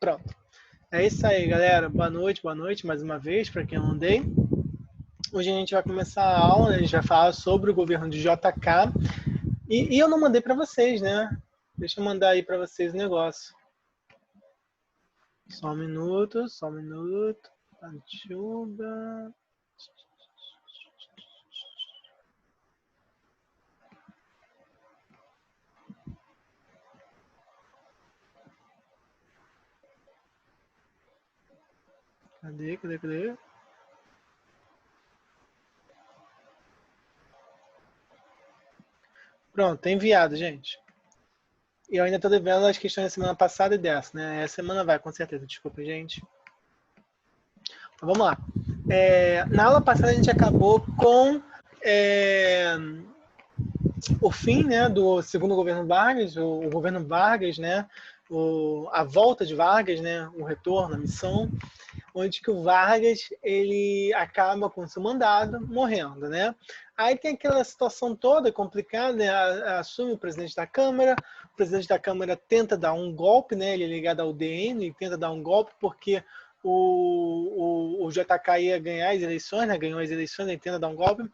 Pronto. É isso aí, galera. Boa noite mais uma vez, para quem eu não dei. Hoje a gente vai começar a aula, né? A gente vai falar sobre o governo de JK. E eu não mandei para vocês, né? Deixa eu mandar aí para vocês o negócio. Só um minuto. Antuba. Cadê? Pronto, tá enviado, gente. E eu ainda tô devendo as questões da semana passada e dessa, né? Essa semana vai, com certeza. Desculpa, gente. Então, vamos lá. Na aula passada a gente acabou com o fim, né, do segundo governo Vargas, o governo Vargas, né, a volta de Vargas, né, o retorno, a missão, onde que o Vargas ele acaba com seu mandado morrendo, né? Aí tem aquela situação toda complicada, né? Assume o presidente da Câmara tenta dar um golpe, né? Ele é ligado ao DN e tenta dar um golpe porque o JK ia ganhar as eleições, né? Ganhou as eleições, ele tenta dar um golpe.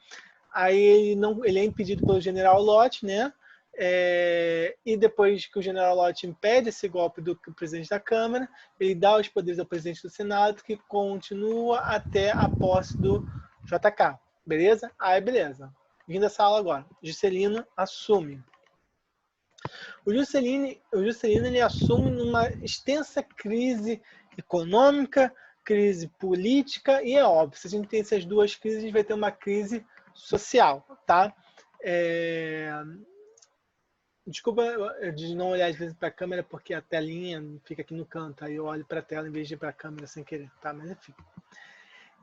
Aí ele é impedido pelo general Lott, né? E depois que o general Lott impede esse golpe do presidente da Câmara, ele dá os poderes ao presidente do Senado, que continua até a posse do JK. Beleza? Aí, beleza. Vindo essa aula agora. Juscelino assume. O Juscelino ele assume numa extensa crise econômica, crise política, e é óbvio, se a gente tem essas duas crises, a gente vai ter uma crise social, tá? Desculpa de não olhar às vezes para a câmera, porque a telinha fica aqui no canto, aí eu olho para a tela em vez de ir para a câmera sem querer, tá? Mas enfim.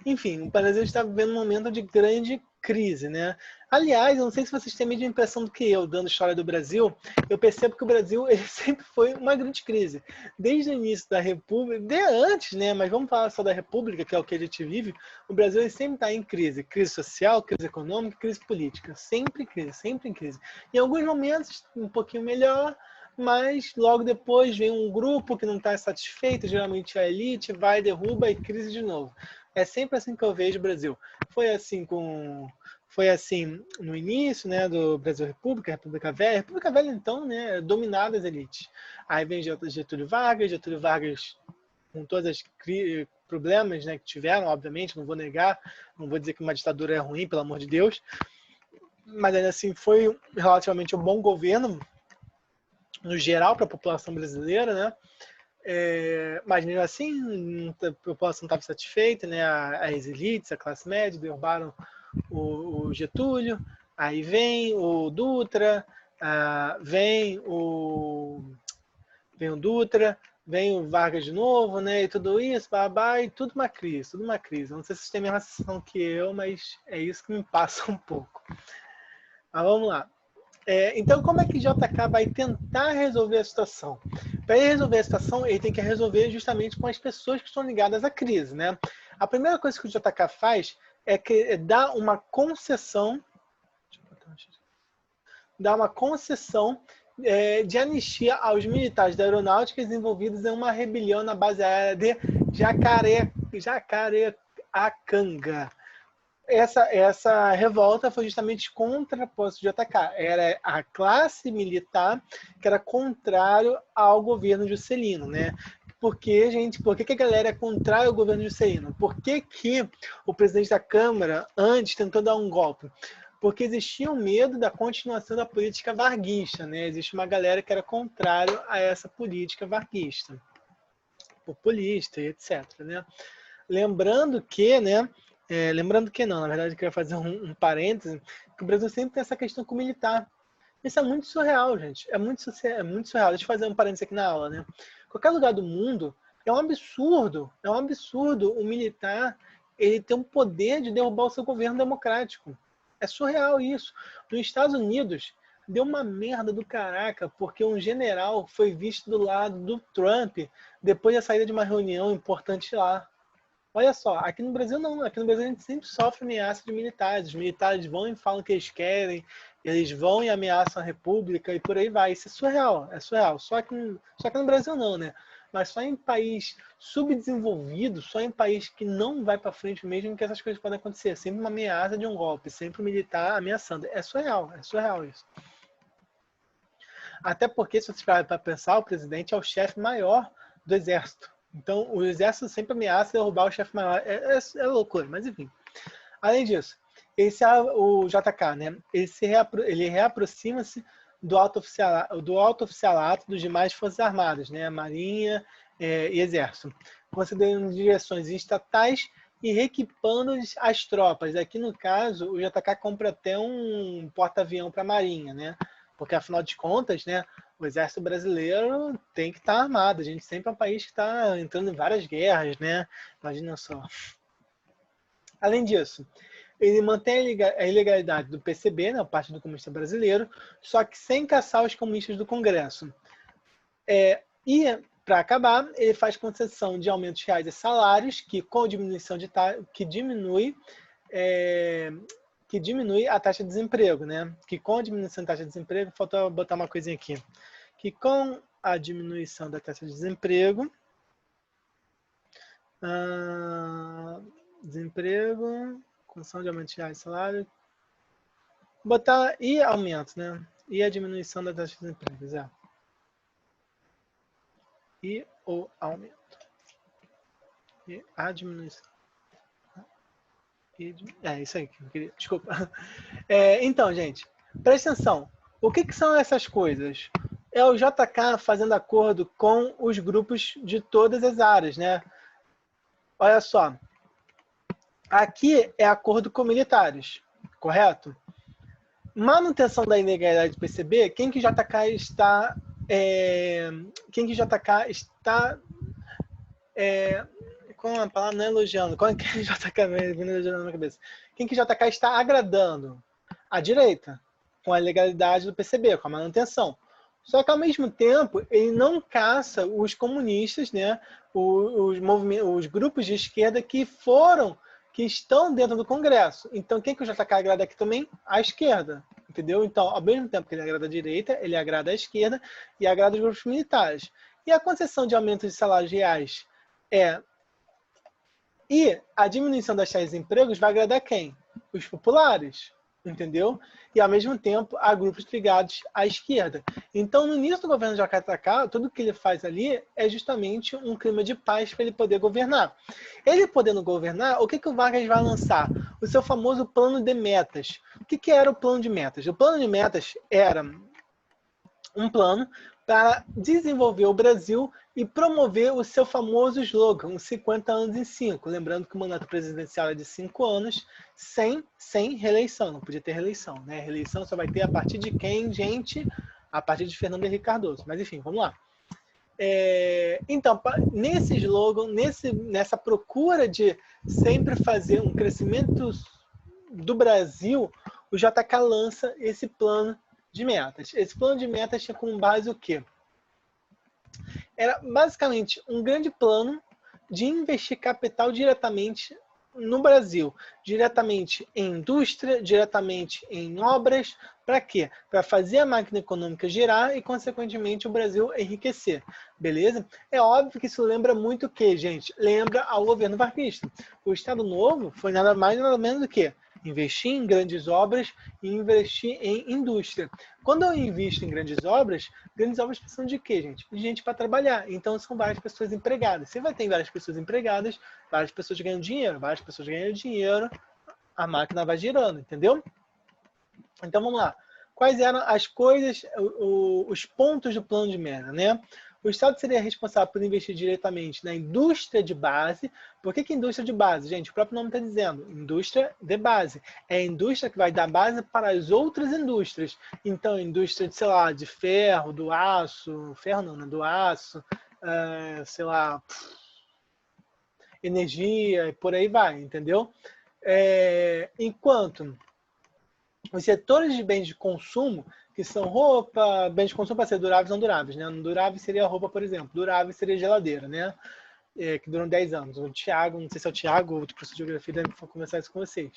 Enfim, o Brasil está vivendo um momento de grande crise, né? Aliás, eu não sei se vocês têm a mesma impressão do que eu, dando história do Brasil, eu percebo que o Brasil ele sempre foi uma grande crise. Desde o início da República, de antes, né? Mas vamos falar só da República, que é o que a gente vive, o Brasil ele sempre está em crise. Crise social, crise econômica, crise política. Sempre em crise. Em alguns momentos, um pouquinho melhor, mas logo depois vem um grupo que não está satisfeito, geralmente a elite, vai, derruba e crise de novo. É sempre assim que eu vejo o Brasil. Foi assim no início, né, do Brasil República Velha. República Velha, então, né, dominada as elites. Aí vem Getúlio Vargas com todos os problemas, né, que tiveram, obviamente, não vou negar, não vou dizer que uma ditadura é ruim, pelo amor de Deus, mas ainda assim foi relativamente um bom governo, no geral, para a população brasileira, né? Mas mesmo assim, a população não estava satisfeita, né? As elites, a classe média, derrubaram o Getúlio, aí vem o Dutra, vem o Dutra, vem o Vargas de novo, né? E tudo isso, babá, e tudo uma crise. Eu não sei se vocês têm a mesma sensação que eu, mas é isso que me passa um pouco. Mas vamos lá. Então, como é que JK vai tentar resolver a situação? Para ele resolver a situação, ele tem que resolver justamente com as pessoas que estão ligadas à crise, né? A primeira coisa que o JK faz é dar uma concessão, de anistia aos militares da aeronáutica envolvidos em uma rebelião na base aérea de Jacareacanga. Essa revolta foi justamente contra a posse de JK. Era a classe militar que era contrário ao governo Juscelino, né? Por que a galera é contrária ao governo Juscelino? Por que o presidente da Câmara antes tentou dar um golpe? Porque existia um medo da continuação da política varguista, né? Existe uma galera que era contrário a essa política varguista, populista e etc, né? Lembrando que não, na verdade eu queria fazer um parêntese, que o Brasil sempre tem essa questão com o militar. Isso é muito surreal, gente. É muito surreal. Deixa eu fazer um parêntese aqui na aula, né? Qualquer lugar do mundo é um absurdo o militar ele ter um poder de derrubar o seu governo democrático. É surreal isso. Nos Estados Unidos, deu uma merda do caraca, porque um general foi visto do lado do Trump depois da saída de uma reunião importante lá. Olha só, aqui no Brasil não. Aqui no Brasil a gente sempre sofre ameaça de militares. Os militares vão e falam o que eles querem, eles vão e ameaçam a República e por aí vai. Isso é surreal, é surreal. Só que no Brasil não, né? mas só em país subdesenvolvido, só em país que não vai para frente mesmo que essas coisas podem acontecer. Sempre uma ameaça de um golpe, sempre um militar ameaçando. É surreal isso. Até porque, se você parar para pensar, o presidente é o chefe maior do exército. Então, o exército sempre ameaça derrubar o chefe maior. É loucura, mas enfim. Além disso, o JK, né? Ele reaproxima-se do alto oficialato dos demais forças armadas, né? Marinha e Exército, considerando direções estatais e reequipando as tropas. Aqui, no caso, o JK compra até um porta-avião para a Marinha, né? Porque, afinal de contas, né, o Exército Brasileiro tem que estar armado. A gente sempre é um país que está entrando em várias guerras, né? Imagina só. Além disso, ele mantém a ilegalidade do PCB, né, o Partido Comunista Brasileiro, só que sem caçar os comunistas do Congresso. E, para acabar, ele faz concessão de aumentos reais de salários, que com diminuição de que diminui a taxa de desemprego, né? Que com a diminuição da taxa de desemprego, faltou botar uma coisinha aqui, que com a diminuição da taxa de desemprego, concessão de aumento de reais de salário, botar e aumento, né? E a diminuição da taxa de desemprego, e o aumento. E a diminuição. É isso aí que eu queria. Desculpa. Então, gente, presta atenção. O que são essas coisas? É o JK fazendo acordo com os grupos de todas as áreas, né? Olha só. Aqui é acordo com militares, correto? Manutenção da ilegalidade do PCB, quem que JK está com a palavra não é elogiando, quem que JK vindo elogiando na minha cabeça? Quem que JK está agradando? A direita, com a ilegalidade do PCB, com a manutenção. Só que, ao mesmo tempo, ele não caça os comunistas, né? os grupos de esquerda que estão dentro do Congresso. Então, quem que o JK agrada aqui também? A esquerda, entendeu? Então, ao mesmo tempo que ele agrada a direita, ele agrada a esquerda e agrada os grupos militares. E a concessão de aumento de salários reais e a diminuição das taxas de empregos vai agradar quem? Os populares, entendeu? E, ao mesmo tempo, há grupos ligados à esquerda. Então, no início do governo de JK, tudo que ele faz ali é justamente um clima de paz para ele poder governar. Ele podendo governar, o que o Vargas vai lançar? O seu famoso plano de metas. O que era o plano de metas? O plano de metas era um plano para desenvolver o Brasil e promover o seu famoso slogan, 50 anos em 5. Lembrando que o mandato presidencial é de 5 anos, sem reeleição. Não podia ter reeleição, né? Reeleição só vai ter a partir de quem, gente? A partir de Fernando Henrique Cardoso. Mas, enfim, vamos lá. Então, nesse slogan, nessa procura de sempre fazer um crescimento do Brasil, o JK lança esse plano de metas. Esse plano de metas tinha como base o quê? Era basicamente um grande plano de investir capital diretamente no Brasil, diretamente em indústria, diretamente em obras. Para quê? Para fazer a máquina econômica girar e, consequentemente, o Brasil enriquecer. Beleza? É óbvio que isso lembra muito o quê, gente? Lembra ao governo varguista. O Estado Novo foi nada mais nada menos do que investir em grandes obras e investir em indústria. Quando eu invisto em grandes obras precisam de quê, gente? De gente para trabalhar. Então, são várias pessoas empregadas. Você vai ter várias pessoas empregadas, várias pessoas ganhando dinheiro, a máquina vai girando, entendeu? Então, vamos lá. Quais eram as coisas, os pontos do plano de meta, né? O Estado seria responsável por investir diretamente na indústria de base. Por que indústria de base? Gente, o próprio nome está dizendo, indústria de base. É a indústria que vai dar base para as outras indústrias. Então, indústria de, sei lá, de ferro, do aço, ferro não, né? Do aço, sei lá, energia, e por aí vai, entendeu? Enquanto os setores de bens de consumo, que são roupa, bens de consumo para ser duráveis ou não duráveis, né? Não durável seria a roupa, por exemplo. Durável seria a geladeira, né? Que duram 10 anos. O Tiago, não sei se é o Tiago, outro professor de geografia, deve conversar isso com vocês.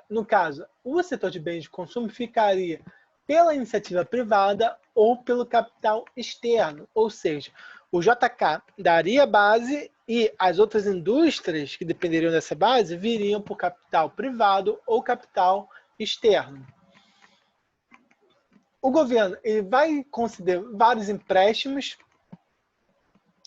No caso, o setor de bens de consumo ficaria pela iniciativa privada ou pelo capital externo. Ou seja, O JK daria base e as outras indústrias que dependeriam dessa base viriam por capital privado ou capital externo. O governo ele vai conceder vários empréstimos.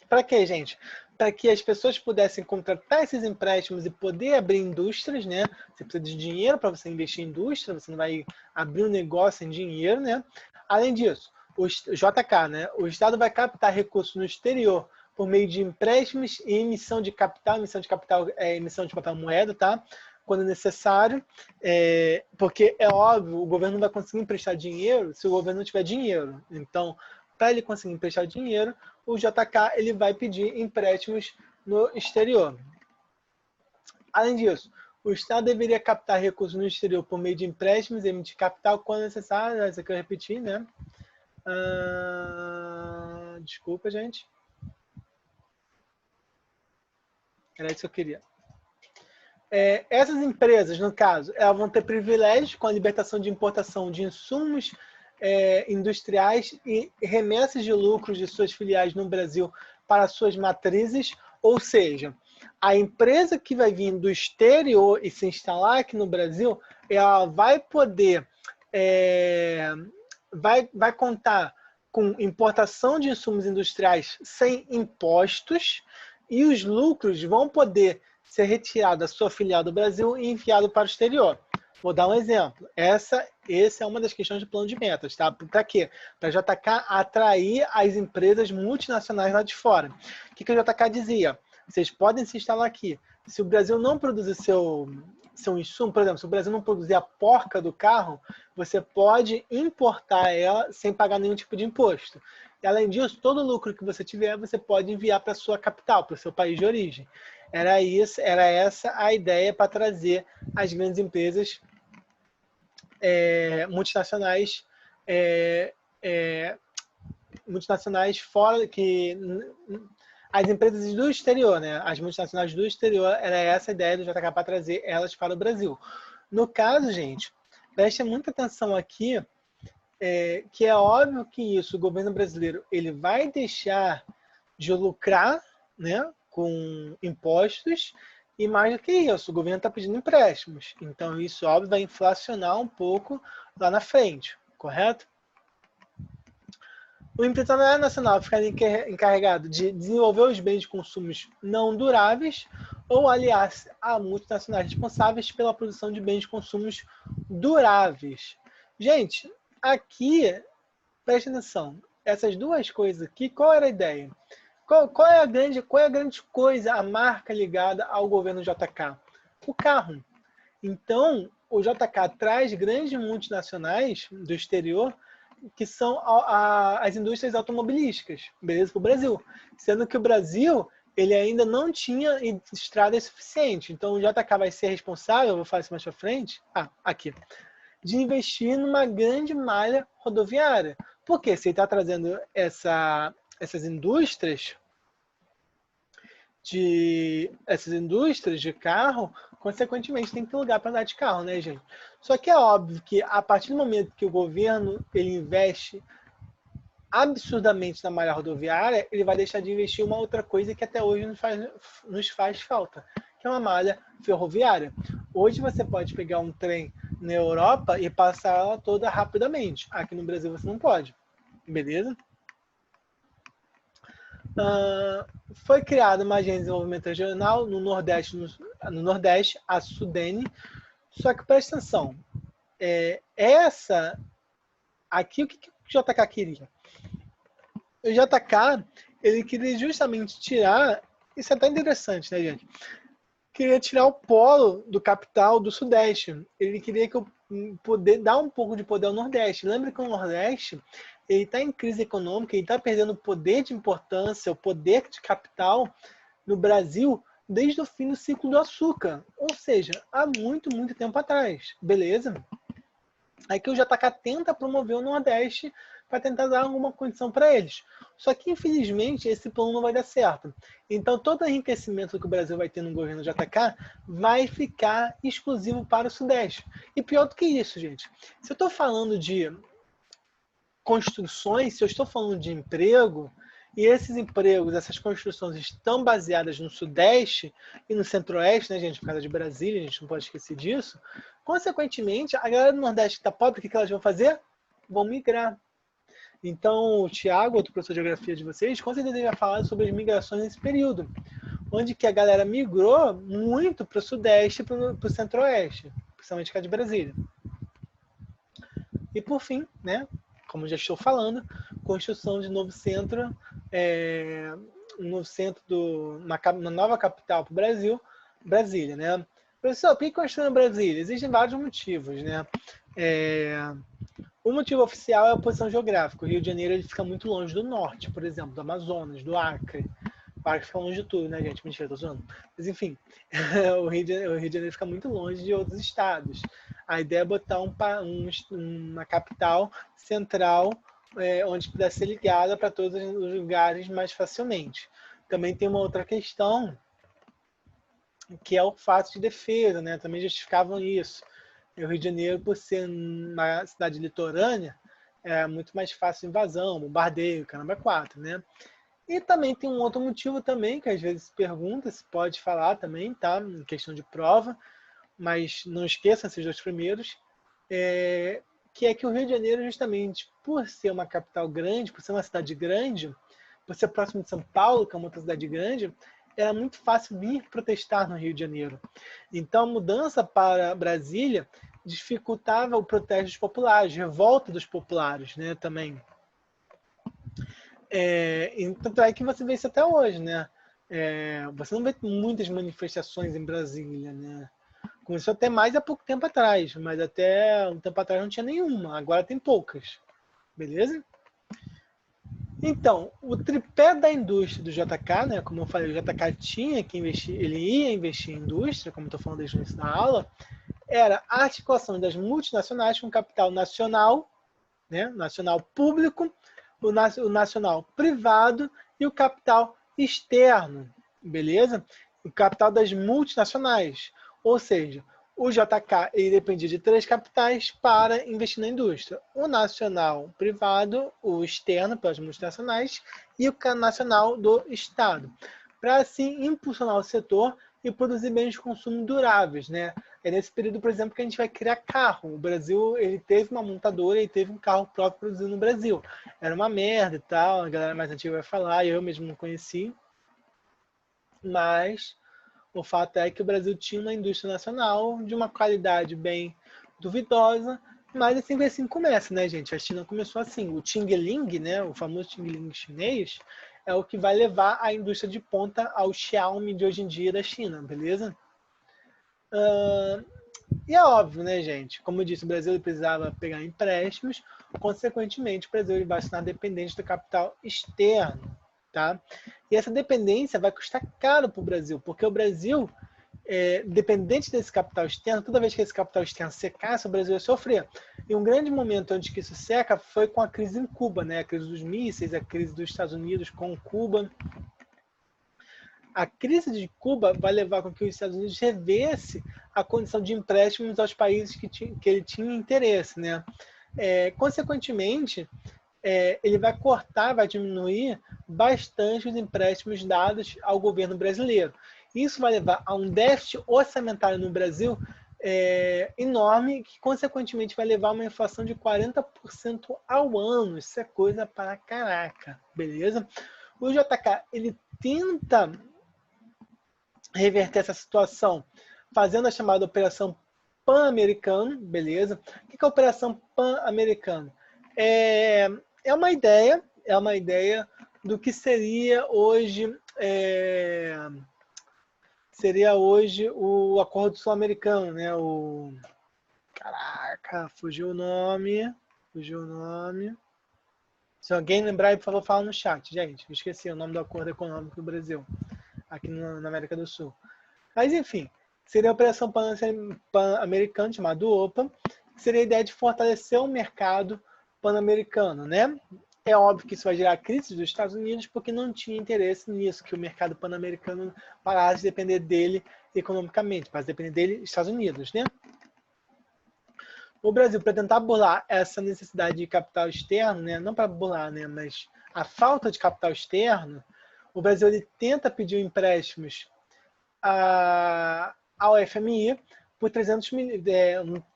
Para quê, gente? Para que as pessoas pudessem contratar esses empréstimos e poder abrir indústrias, né? Você precisa de dinheiro para você investir em indústria, você não vai abrir um negócio sem dinheiro, né? Além disso, o JK, né? O Estado vai captar recursos no exterior por meio de empréstimos e emissão de capital. Emissão de capital é emissão de papel moeda, tá? Quando necessário, porque é óbvio, o governo não vai conseguir emprestar dinheiro se o governo não tiver dinheiro. Então, para ele conseguir emprestar dinheiro, o JK ele vai pedir empréstimos no exterior. Além disso, o Estado deveria captar recursos no exterior por meio de empréstimos e emitir capital quando necessário. Isso aqui eu repeti, né? Desculpa, gente. Era isso que eu queria. Essas empresas, no caso, elas vão ter privilégios com a libertação de importação de insumos industriais e remessas de lucros de suas filiais no Brasil para suas matrizes, ou seja, a empresa que vai vir do exterior e se instalar aqui no Brasil, ela vai poder, vai contar com importação de insumos industriais sem impostos e os lucros vão poder ser retirado da sua filial do Brasil e enviado para o exterior. Vou dar um exemplo. Essa é uma das questões de plano de metas, tá? Para quê? Para a JK atrair as empresas multinacionais lá de fora. O que a JK dizia? Vocês podem se instalar aqui. Se o Brasil não produzir seu insumo, por exemplo, se o Brasil não produzir a porca do carro, você pode importar ela sem pagar nenhum tipo de imposto. E, além disso, todo o lucro que você tiver, você pode enviar para a sua capital, para o seu país de origem. Era essa a ideia para trazer as grandes empresas multinacionais fora, que as empresas do exterior, né? As multinacionais do exterior, era essa a ideia do JK para trazer elas para o Brasil. No caso, gente, preste muita atenção aqui, que é óbvio que isso, o governo brasileiro, ele vai deixar de lucrar, né, com impostos, e mais do que isso, o governo está pedindo empréstimos. Então, isso, óbvio, vai inflacionar um pouco lá na frente, correto? O empresário nacional ficaria encarregado de desenvolver os bens de consumos não duráveis ou aliar-se a multinacionais responsáveis pela produção de bens de consumos duráveis. Gente, aqui, preste atenção, essas duas coisas aqui, qual era a ideia? Qual é a grande coisa, a marca ligada ao governo JK? O carro. Então, o JK traz grandes multinacionais do exterior que são as indústrias automobilísticas, beleza, para o Brasil. Sendo que o Brasil, ele ainda não tinha estradas suficientes. Então, o JK vai ser responsável, eu vou falar isso mais para frente, aqui, de investir numa grande malha rodoviária. Porque se ele está trazendo essas indústrias de carro, consequentemente tem que ter lugar para andar de carro, né, gente? Só que é óbvio que a partir do momento que o governo ele investe absurdamente na malha rodoviária, ele vai deixar de investir em uma outra coisa que até hoje nos faz falta, que é uma malha ferroviária. Hoje você pode pegar um trem na Europa e passar ela toda rapidamente. Aqui no Brasil você não pode, beleza? Foi criada uma agência de desenvolvimento regional no Nordeste, a Sudene. Só que presta atenção, aqui o que o JK queria? O JK, ele queria justamente tirar, isso é até interessante, né, gente? Queria tirar o polo do capital do Sudeste. Ele queria dar um pouco de poder ao Nordeste. Lembra que o Nordeste ele está em crise econômica, ele está perdendo poder de importância, o poder de capital no Brasil desde o fim do ciclo do açúcar. Ou seja, há muito, muito tempo atrás. Beleza? Aí que o JK tenta promover o Nordeste para tentar dar alguma condição para eles. Só que, infelizmente, esse plano não vai dar certo. Então, todo enriquecimento que o Brasil vai ter no governo JK vai ficar exclusivo para o Sudeste. E pior do que isso, gente. Se eu estou falando de construções, se eu estou falando de emprego, e esses empregos, essas construções estão baseadas no Sudeste e no Centro-Oeste, né, gente, por causa de Brasília, a gente não pode esquecer disso. Consequentemente, a galera do Nordeste que está pobre, o que elas vão fazer? Vão migrar. Então, o Tiago, outro professor de geografia de vocês, com certeza ele vai falar sobre as migrações nesse período, onde que a galera migrou muito para o Sudeste e para o Centro-Oeste, principalmente cá de Brasília. E por fim, né, como já estou falando, construção de novo centro, uma nova capital para o Brasil, Brasília, né? Professor, por que construir no Brasília? Existem vários motivos, né? O motivo oficial é a posição geográfica. O Rio de Janeiro ele fica muito longe do norte, por exemplo, do Amazonas, do Acre. O Acre fica longe de tudo, né, gente? Mentira, tô zoando. Mas enfim, o Rio de Janeiro fica muito longe de outros estados. A ideia é botar uma capital central onde pudesse ser ligada para todos os lugares mais facilmente. Também tem uma outra questão, que é o fato de defesa, né? Também justificavam isso. O Rio de Janeiro, por ser uma cidade litorânea, é muito mais fácil invasão, bombardeio, caramba, 4, né? E também tem um outro motivo também, que às vezes se pergunta, se pode falar também, tá? Em questão de prova, mas não esqueçam esses dois primeiros, que é que o Rio de Janeiro, justamente por ser uma capital grande, por ser uma cidade grande, por ser próximo de São Paulo, que é uma outra cidade grande, era muito fácil vir protestar no Rio de Janeiro. Então, a mudança para Brasília dificultava o protesto dos populares, revolta dos populares, né, também. Tanto é que você vê isso até hoje, né? Você não vê muitas manifestações em Brasília, né? Começou até mais há pouco tempo atrás, mas até um tempo atrás não tinha nenhuma, agora tem poucas, beleza? Então, o tripé da indústria do JK, né, como eu falei, o JK tinha que investir, ele ia investir em indústria, como estou falando desde o início da aula, era a articulação das multinacionais com capital nacional, né, nacional público, o nacional privado e o capital externo, beleza? O capital das multinacionais, ou seja, o JK ele dependia de 3 capitais para investir na indústria. O nacional privado, o externo pelas multinacionais e o nacional do Estado. Para assim impulsionar o setor e produzir bens de consumo duráveis, né? É nesse período, por exemplo, que a gente vai criar carro. O Brasil ele teve uma montadora e teve um carro próprio produzido no Brasil. Era uma merda e tal, a galera mais antiga vai falar, eu mesmo não conheci. Mas o fato é que o Brasil tinha uma indústria nacional de uma qualidade bem duvidosa, mas assim começa, né, gente? A China começou assim. O Xing Ling, né, o famoso Xing Ling chinês, é o que vai levar a indústria de ponta ao Xiaomi de hoje em dia da China, beleza? E é óbvio, né, gente? Como eu disse, o Brasil precisava pegar empréstimos, consequentemente, o Brasil vai se tornar dependente do capital externo, tá? E essa dependência vai custar caro para o Brasil, porque o Brasil, dependente desse capital externo, toda vez que esse capital externo secasse, o Brasil ia sofrer. E um grande momento onde que isso seca foi com a crise em Cuba, né? A crise dos mísseis, a crise dos Estados Unidos com Cuba. A crise de Cuba vai levar com que os Estados Unidos revesse a condição de empréstimos aos países que ele tinha interesse, né? Consequentemente, ele vai cortar, vai diminuir bastante os empréstimos dados ao governo brasileiro. Isso vai levar a um déficit orçamentário no Brasil enorme, que consequentemente vai levar a uma inflação de 40% ao ano. Isso é coisa para caraca, beleza? O JK, ele tenta reverter essa situação fazendo a chamada Operação Pan-Americano, beleza? O que é a Operação Pan-Americano? É uma ideia do que seria hoje o Acordo Sul-Americano, né? Caraca, fugiu o nome. Se alguém lembrar, por favor, fala no chat, gente. Eu esqueci o nome do Acordo Econômico do Brasil, aqui na América do Sul. Mas, enfim, seria a Operação Pan-Americana, chamada OPA, que seria a ideia de fortalecer o mercado pan-americano, né? É óbvio que isso vai gerar crise dos Estados Unidos, porque não tinha interesse nisso, que o mercado pan-americano parasse de depender dele economicamente, parasse de depender dele Estados Unidos, né? O Brasil, para tentar burlar essa necessidade de capital externo, né? Não para burlar, né? Mas a falta de capital externo, o Brasil ele tenta pedir empréstimos ao FMI por 300 milhões,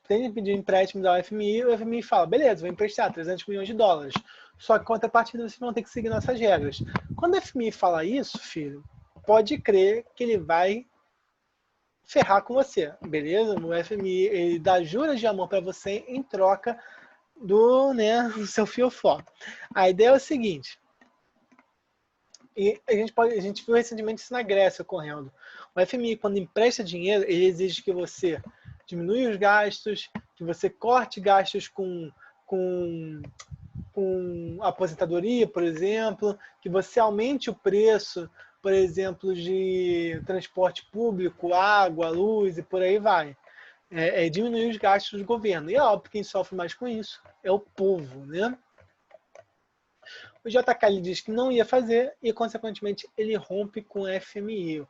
tem que pedir empréstimos ao FMI, o FMI fala, beleza, vou emprestar 300 milhões de dólares, só que contrapartida vocês vão ter que seguir nossas regras. Quando o FMI fala isso, filho, pode crer que ele vai ferrar com você, beleza? O FMI ele dá juras de amor para você em troca do seu fiofó. A ideia é o seguinte, e a gente viu recentemente isso na Grécia ocorrendo. O FMI, quando empresta dinheiro, ele exige que você diminua os gastos, que você corte gastos com aposentadoria, por exemplo, que você aumente o preço, por exemplo, de transporte público, água, luz e por aí vai. Diminuir os gastos do governo. E é óbvio que quem sofre mais com isso é o povo, né? O JK ele diz que não ia fazer e, consequentemente, ele rompe com o FMI.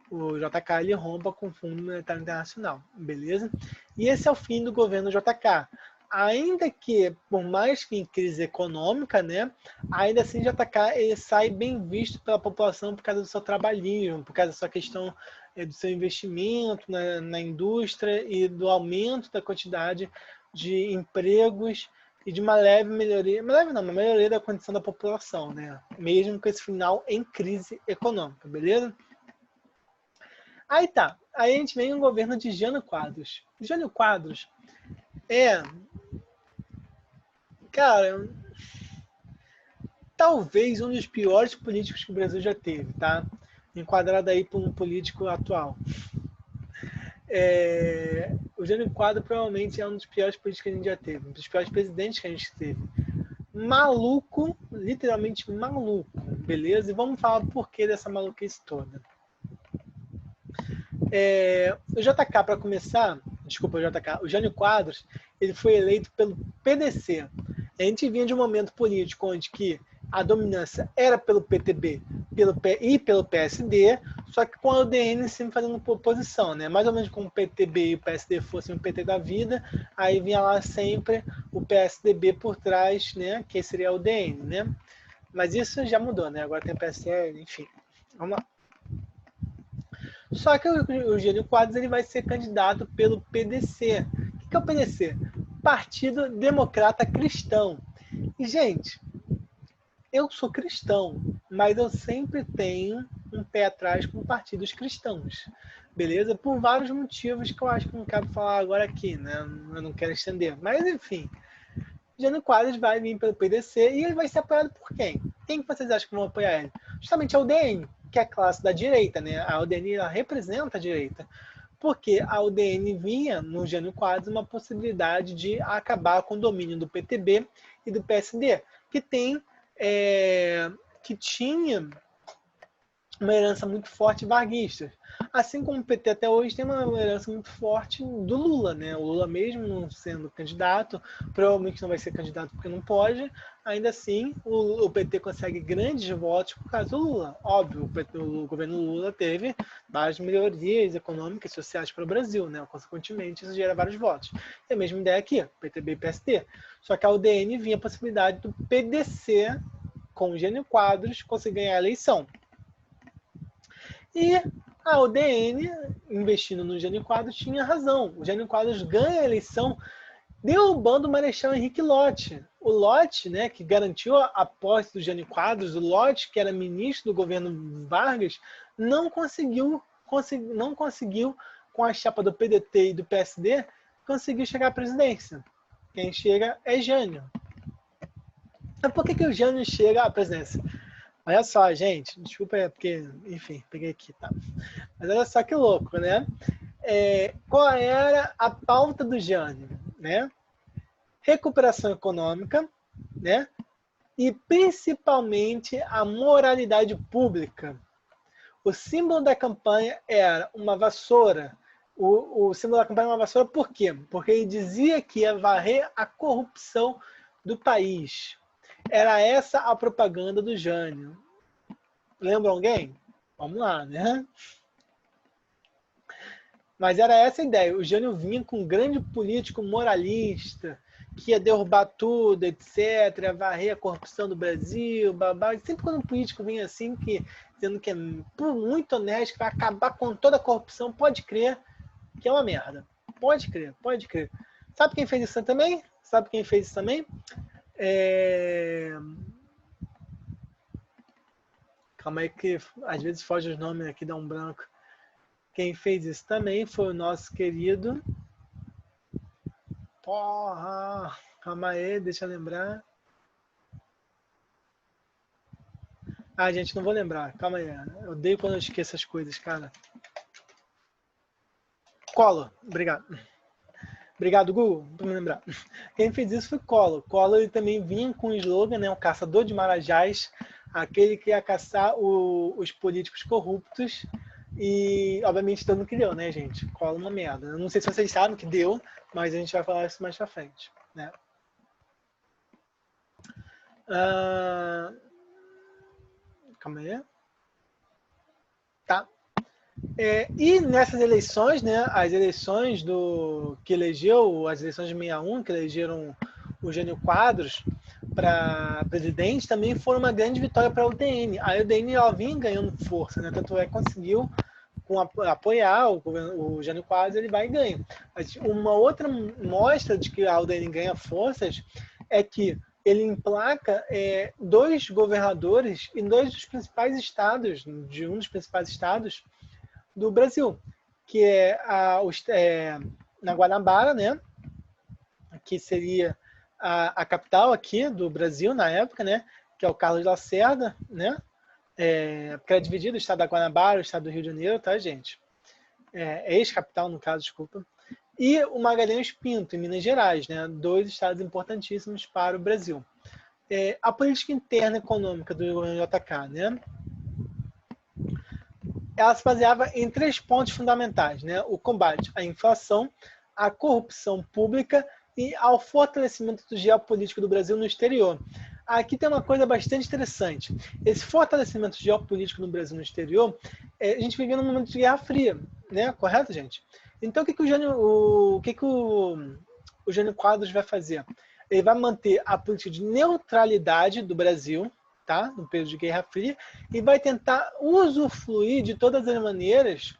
O JK ele rompa com o Fundo Monetário Internacional, beleza? E esse é o fim do governo JK. Ainda que, por mais que em crise econômica, né, ainda assim o JK ele sai bem visto pela população por causa do seu trabalhismo, por causa da sua questão do seu investimento na indústria e do aumento da quantidade de empregos e de uma leve melhoria, uma melhoria da condição da população, né, mesmo com esse final em crise econômica, beleza? Aí tá, aí a gente vem no governo de Jânio Quadros. Jânio Quadros cara, talvez um dos piores políticos que o Brasil já teve, tá? Enquadrado aí por um político atual. O Jânio Quadros provavelmente é um dos piores políticos que a gente já teve, um dos piores presidentes que a gente teve. Maluco, literalmente maluco, beleza? E vamos falar o porquê dessa maluquice toda. O JK, para começar, desculpa, o Jânio Quadros, ele foi eleito pelo PDC. A gente vinha de um momento político onde que a dominância era pelo PTB e pelo PSD, só que com a UDN sempre fazendo oposição, né? Mais ou menos como o PTB e o PSD fossem o PT da vida, aí vinha lá sempre o PSDB por trás, né? Que seria a UDN, né? Mas isso já mudou, né? Agora tem o PSL, enfim. Vamos lá. Só que o Jânio Quadros ele vai ser candidato pelo PDC. O que é o PDC? Partido Democrata Cristão. E, gente, eu sou cristão, mas eu sempre tenho um pé atrás com partidos cristãos. Beleza? Por vários motivos que eu acho que não cabe falar agora aqui, né? Eu não quero estender. Mas, enfim, Jânio Quadros vai vir pelo PDC e ele vai ser apoiado por quem? Quem que vocês acham que vão apoiar ele? Justamente a UDN, que é a classe da direita, né? A UDN ela representa a direita. Porque a UDN vinha no Jânio Quadros uma possibilidade de acabar com o domínio do PTB e do PSD, que tinha uma herança muito forte varguista. Assim como o PT até hoje tem uma herança muito forte do Lula, né? O Lula mesmo não sendo candidato, provavelmente não vai ser candidato porque não pode, ainda assim o PT consegue grandes votos por causa do Lula. Óbvio, o governo Lula teve várias melhorias econômicas e sociais para o Brasil, né? Consequentemente, isso gera vários votos. É a mesma ideia aqui, PTB e PSD. Só que a UDN vinha a possibilidade do PDC, com o Jânio Quadros, conseguir ganhar a eleição. E a UDN, investindo no Jânio Quadros, tinha razão. O Jânio Quadros ganha a eleição derrubando o Marechal Henrique Lott. O Lott, né, que garantiu a posse do Jânio Quadros, o Lott, que era ministro do governo Vargas, não conseguiu com a chapa do PDT e do PSD, conseguiu chegar à presidência. Quem chega é Jânio. Mas por que o Jânio chega à presidência? Olha só, gente, desculpa, porque, enfim, peguei aqui, tá? Mas olha só que louco, né? Qual era a pauta do Jânio, né? Recuperação econômica, né? E principalmente a moralidade pública. O símbolo da campanha era uma vassoura. O símbolo da campanha era uma vassoura por quê? Porque ele dizia que ia varrer a corrupção do país. Era essa a propaganda do Jânio. Lembra alguém? Vamos lá, né? Mas era essa a ideia. O Jânio vinha com um grande político moralista, que ia derrubar tudo, etc., varrer a corrupção do Brasil, babá. Sempre quando um político vem assim, dizendo que é muito honesto, que vai acabar com toda a corrupção, pode crer que é uma merda. Pode crer, pode crer. Sabe quem fez isso também? Sabe quem fez isso também? Calma aí que às vezes foge os nomes aqui, dá um branco. Quem fez isso também foi o nosso querido... Porra! Calma aí, deixa eu lembrar. Ah, gente, não vou lembrar. Calma aí. Eu odeio quando eu esqueço as coisas, cara. Collor, obrigado. Obrigado, Google, por me lembrar. Quem fez isso foi Collor. Collor ele também vinha com o slogan, né, o caçador de marajás, aquele que ia caçar os políticos corruptos. E, obviamente, todo mundo que deu, né, gente? Collor uma merda. Eu não sei se vocês sabem que deu, mas a gente vai falar isso mais pra frente, né? Calma aí. Tá. E nessas eleições, né, as eleições que elegeu, as eleições de 61, que elegeram o Jânio Quadros para presidente, também foram uma grande vitória para a UDN. A UDN ela vinha ganhando força, né, tanto é que conseguiu apoiar o Jânio Quadros, ele vai e ganha. Uma outra mostra de que a UDN ganha forças é que ele emplaca 2 governadores em 2 dos principais estados, de um dos principais estados do Brasil, que é na Guanabara, né, que seria a capital aqui do Brasil na época, né, que é o Carlos Lacerda, né, porque era dividido o estado da Guanabara, o estado do Rio de Janeiro, tá, gente? Ex-capital, no caso, desculpa. E o Magalhães Pinto, em Minas Gerais, né, 2 estados importantíssimos para o Brasil. A política interna econômica do governo JK, né, ela se baseava em 3 pontos fundamentais, né? O combate à inflação, à corrupção pública e ao fortalecimento do geopolítico do Brasil no exterior. Aqui tem uma coisa bastante interessante. Esse fortalecimento geopolítico no Brasil no exterior, a gente vivia num momento de Guerra Fria, né? Correto, gente? Então, o que o Jânio Quadros vai fazer? Ele vai manter a política de neutralidade do Brasil, tá? No período de Guerra Fria, e vai tentar usufruir de todas as maneiras,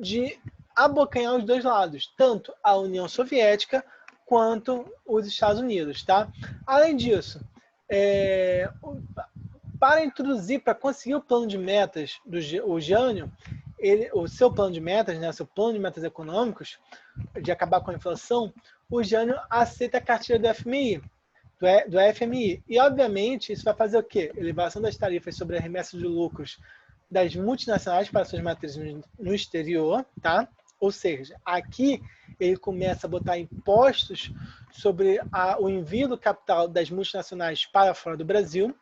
de abocanhar os 2 lados, tanto a União Soviética quanto os Estados Unidos, tá? Além disso, para conseguir o plano de metas do Jânio, o seu plano de metas, né, seu plano de metas econômicos, de acabar com a inflação, o Jânio aceita a cartilha do FMI, do FMI. E, obviamente, isso vai fazer o quê? Elevação das tarifas sobre a remessa de lucros das multinacionais para suas matrizes no exterior, tá? Ou seja, aqui ele começa a botar impostos sobre o envio do capital das multinacionais para fora do Brasil,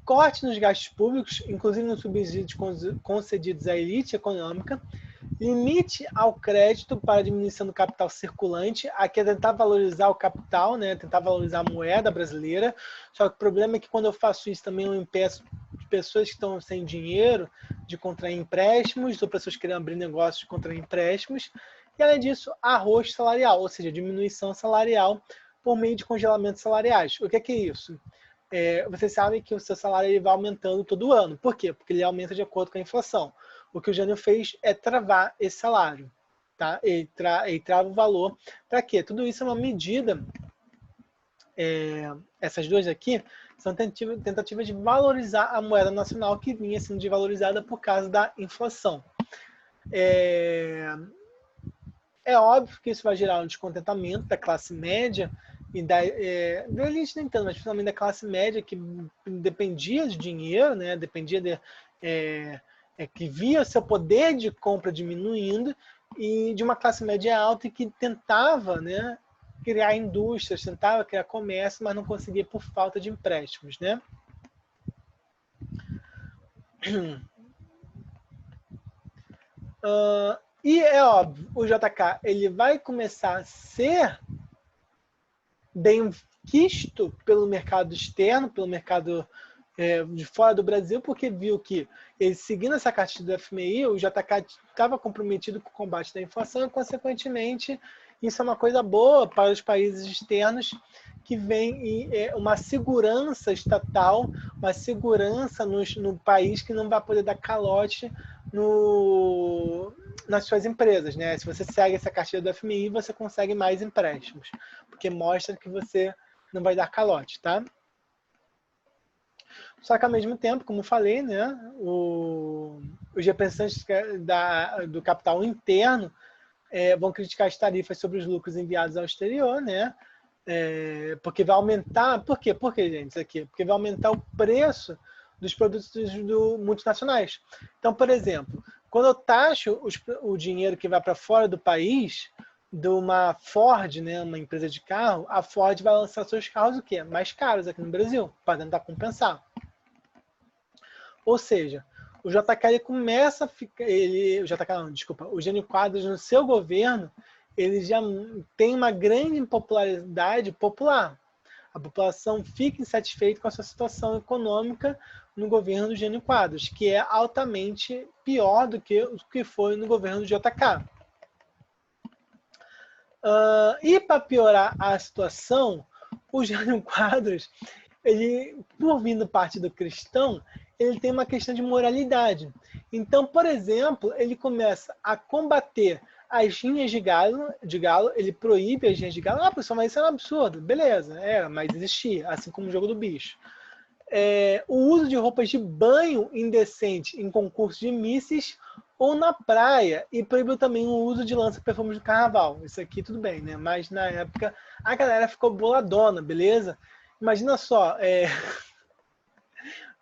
corte nos gastos públicos, inclusive nos subsídios concedidos à elite econômica, limite ao crédito para diminuição do capital circulante, aqui é tentar valorizar o capital, né? Tentar valorizar a moeda brasileira, só que o problema é que quando eu faço isso também eu impeço de pessoas que estão sem dinheiro de contrair empréstimos, ou pessoas que querem abrir negócios de contrair empréstimos, e além disso, arroz salarial, ou seja, diminuição salarial por meio de congelamentos salariais. O que é isso? Vocês sabem que o seu salário ele vai aumentando todo ano. Por quê? Porque ele aumenta de acordo com a inflação. O que o Jânio fez é travar esse salário. Tá? Ele trava o valor. Para quê? Tudo isso é uma medida. Essas 2 aqui são tentativas de valorizar a moeda nacional que vinha sendo desvalorizada por causa da inflação. É óbvio que isso vai gerar um descontentamento da classe média e da elite nem tanto, mas principalmente da classe média que dependia de dinheiro, né? Dependia que via seu poder de compra diminuindo, e de uma classe média alta e que tentava, né, criar indústrias, tentava criar comércio, mas não conseguia por falta de empréstimos, né? E é óbvio, o JK ele vai começar a ser bem quisto pelo mercado externo, pelo mercado de fora do Brasil, porque viu que ele, seguindo essa cartilha do FMI, o JK estava comprometido com o combate da inflação e, consequentemente, isso é uma coisa boa para os países externos que vem uma segurança estatal, uma segurança no país que não vai poder dar calote nas suas empresas, né? Se você segue essa cartilha do FMI, você consegue mais empréstimos, porque mostra que você não vai dar calote, tá? Só que, ao mesmo tempo, como eu falei, né, os representantes do capital interno vão criticar as tarifas sobre os lucros enviados ao exterior, né? Porque vai aumentar... Por quê? Por que, gente, isso aqui? Porque vai aumentar o preço dos produtos multinacionais. Então, por exemplo, quando eu taxo o dinheiro que vai para fora do país, de uma Ford, né, uma empresa de carro, a Ford vai lançar seus carros o quê? Mais caros aqui no Brasil, para tentar compensar. Ou seja, o JK ele começa a ficar... o Jânio Quadros, no seu governo, ele já tem uma grande impopularidade popular. A população fica insatisfeita com a sua situação econômica no governo do Jânio Quadros, que é altamente pior do que o que foi no governo do JK. E para piorar a situação, o Jânio Quadros, ele, por vir do Partido Cristão, ele tem uma questão de moralidade. Então, por exemplo, ele começa a combater as rinhas de galo, ele proíbe as rinhas de galo. Ah, pessoal, mas isso é um absurdo. Beleza, mas existia, assim como o jogo do bicho. O uso de roupas de banho indecente em concursos de misses ou na praia, e proibiu também o uso de lança-perfumes no carnaval. Isso aqui tudo bem, né? Mas na época a galera ficou boladona, beleza? Imagina só,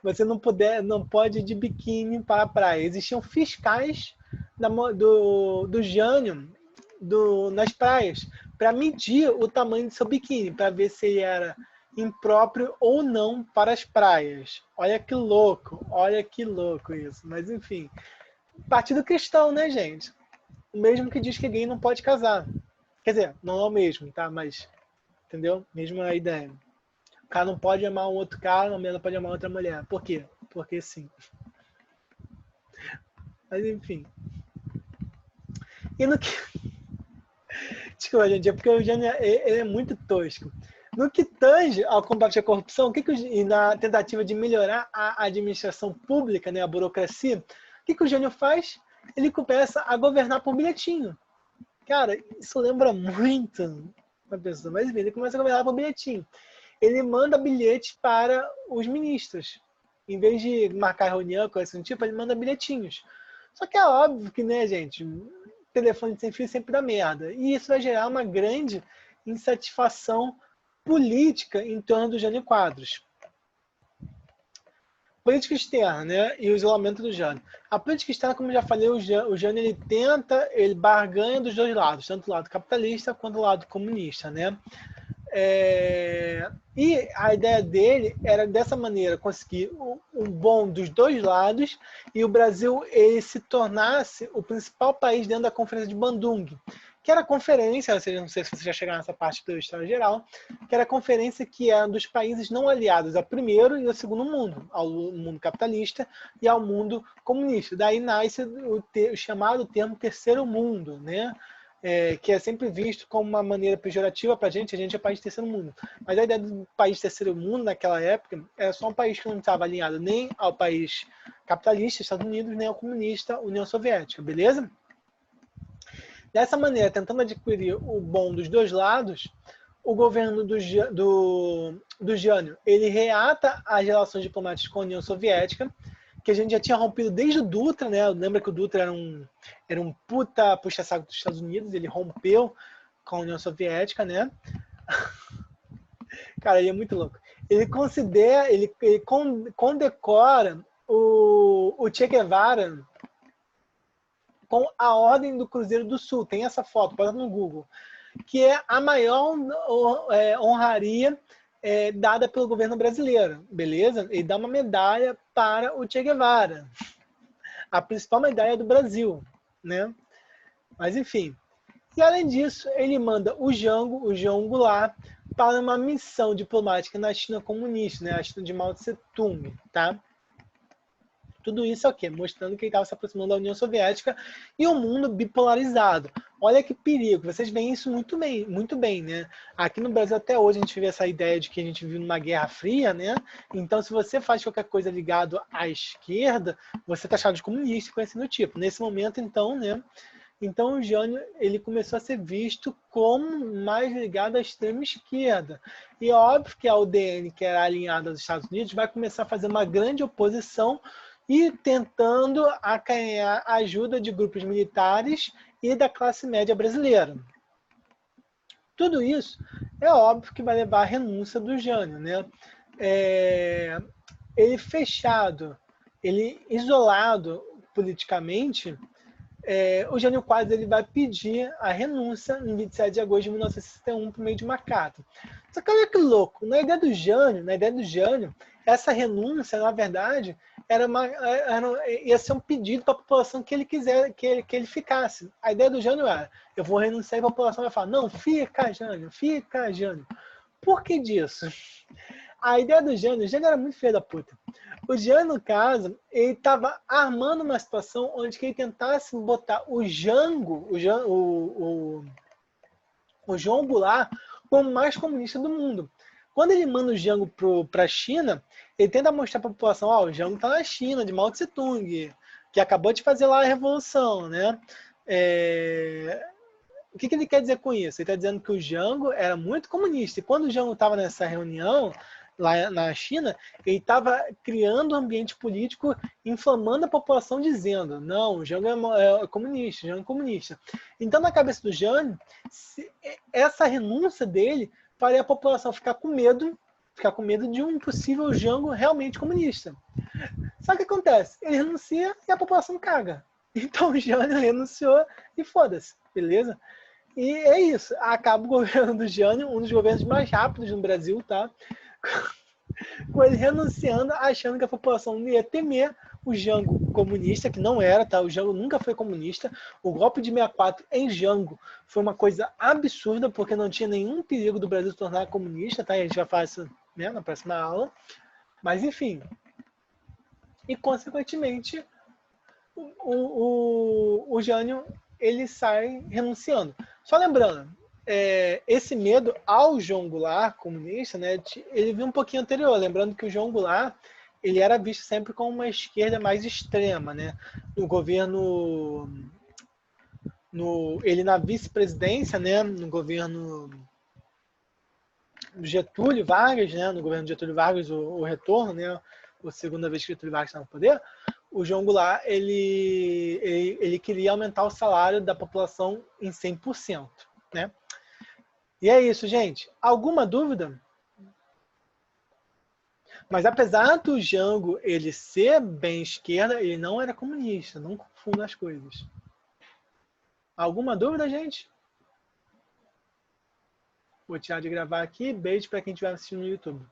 você não pode ir de biquíni para a praia. Existiam fiscais do Jânio nas praias para medir o tamanho do seu biquíni, para ver se ele era impróprio ou não para as praias. Olha que louco isso. Mas enfim, Partido Cristão, né, gente? O mesmo que diz que gay não pode casar. Quer dizer, não é o mesmo, tá? Mas, entendeu? Mesma ideia. O cara não pode amar um outro cara, a mulher não pode amar outra mulher. Por quê? Porque sim. Mas enfim. E no que... Desculpa, gente, é porque o Jânio ele é muito tosco. No que tange ao combate à corrupção, e na tentativa de melhorar a administração pública, né, a burocracia, o que o Jânio faz? Ele começa a governar por bilhetinho. Cara, isso lembra muito uma pessoa, mas enfim, ele começa a governar por bilhetinho. Ele manda bilhetes para os ministros. Em vez de marcar reunião, coisa assim, tipo, ele manda bilhetinhos. Só que é óbvio que, né, gente, telefone sem fio sempre dá merda. E isso vai gerar uma grande insatisfação política em torno do Jânio Quadros. Política externa, né? E o isolamento do Jânio. A política externa, como eu já falei, o Jânio ele barganha dos dois lados, tanto o lado capitalista quanto o lado comunista, né? E a ideia dele era, dessa maneira, conseguir um bom dos dois lados e o Brasil ele se tornasse o principal país dentro da Conferência de Bandung, que era a conferência, não sei se você já chegaram nessa parte da história geral, que era a conferência que era dos países não aliados ao primeiro e ao segundo mundo, ao mundo capitalista e ao mundo comunista. Daí nasce o chamado termo terceiro mundo, né? Que é sempre visto como uma maneira pejorativa para a gente é país de terceiro mundo. Mas a ideia do país terceiro mundo naquela época era só um país que não estava alinhado nem ao país capitalista, Estados Unidos, nem ao comunista, União Soviética, beleza? Dessa maneira, tentando adquirir o bom dos dois lados, o governo do Jânio, ele reata as relações diplomáticas com a União Soviética, que a gente já tinha rompido desde o Dutra, né? Lembra que o Dutra era um puta puxa-saco dos Estados Unidos, ele rompeu com a União Soviética, né? Cara, ele é muito louco. Ele condecora o Che Guevara com a Ordem do Cruzeiro do Sul. Tem essa foto, pode no Google. Que é a maior honraria dada pelo governo brasileiro, beleza? Ele dá uma medalha para o Che Guevara. A principal medalha do Brasil, né? Mas enfim. E além disso, ele manda o Jango Goulart para uma missão diplomática na China comunista, né? A China de Mao Tse-tung, tá? Tudo isso é o quê? Mostrando que ele estava se aproximando da União Soviética e o mundo bipolarizado. Olha que perigo, vocês veem isso muito bem, né? Aqui no Brasil até hoje a gente vê essa ideia de que a gente vive numa Guerra Fria, né? Então se você faz qualquer coisa ligado à esquerda, você está chamado de comunista, coisa assim do tipo. Nesse momento, então, né? Então o Jânio ele começou a ser visto como mais ligado à extrema esquerda. E é óbvio que a UDN, que era alinhada aos Estados Unidos, vai começar a fazer uma grande oposição e tentando acanhar a ajuda de grupos militares e da classe média brasileira. Tudo isso é óbvio que vai levar à renúncia do Jânio, né? Ele fechado, ele isolado politicamente, o Jânio Quadros ele vai pedir a renúncia em 27 de agosto de 1961 por meio de uma carta. Só que olha que louco, na ideia do Jânio, essa renúncia, na verdade, ia ser um pedido para a população que ele quiser que ele ficasse. A ideia do Jânio era, eu vou renunciar e a população vai falar, não, fica, Jânio, fica, Jânio. Por que disso? A ideia do Jânio era muito filho da puta. O Jânio, no caso, ele estava armando uma situação onde que ele tentasse botar o Jango, o João Goulart, como o mais comunista do mundo. Quando ele manda o Jango para a China, ele tenta mostrar para a população, ó, o Jango está na China, de Mao Tse-tung, que acabou de fazer lá a revolução, né? O que ele quer dizer com isso? Ele está dizendo que o Jango era muito comunista. E quando o Jango estava nessa reunião, lá na China, ele estava criando um ambiente político, inflamando a população, dizendo, não, o Jango é comunista, o Jango é comunista. Então, na cabeça do Jango, essa renúncia dele faria a população ficar com medo de um possível Jango realmente comunista. Só que acontece, ele renuncia e a população caga. Então o Jânio renunciou e foda-se, beleza? E é isso, acaba o governo do Jânio, um dos governos mais rápidos no Brasil, tá? Com ele renunciando, achando que a população não ia temer o Jango comunista, que não era, tá? O Jango nunca foi comunista. O golpe de 64 em Jango foi uma coisa absurda, porque não tinha nenhum perigo do Brasil se tornar comunista, tá? E a gente vai falar isso, né, na próxima aula. Mas, enfim. E, consequentemente, o Jânio, ele sai renunciando. Só lembrando, esse medo ao João Goulart, comunista, né, ele veio um pouquinho anterior. Lembrando que o João Goulart ele era visto sempre como uma esquerda mais extrema, né? No governo, ele na vice-presidência, né? No governo Getúlio Vargas, né? No governo de Getúlio Vargas, o retorno, né? A segunda vez que Getúlio Vargas está no poder, o João Goulart ele queria aumentar o salário da população em 100%, né? E é isso, gente. Alguma dúvida? Mas apesar do Jango ele ser bem esquerda, ele não era comunista. Não confunda as coisas. Alguma dúvida, gente? Vou tirar de gravar aqui. Beijo para quem estiver assistindo no YouTube.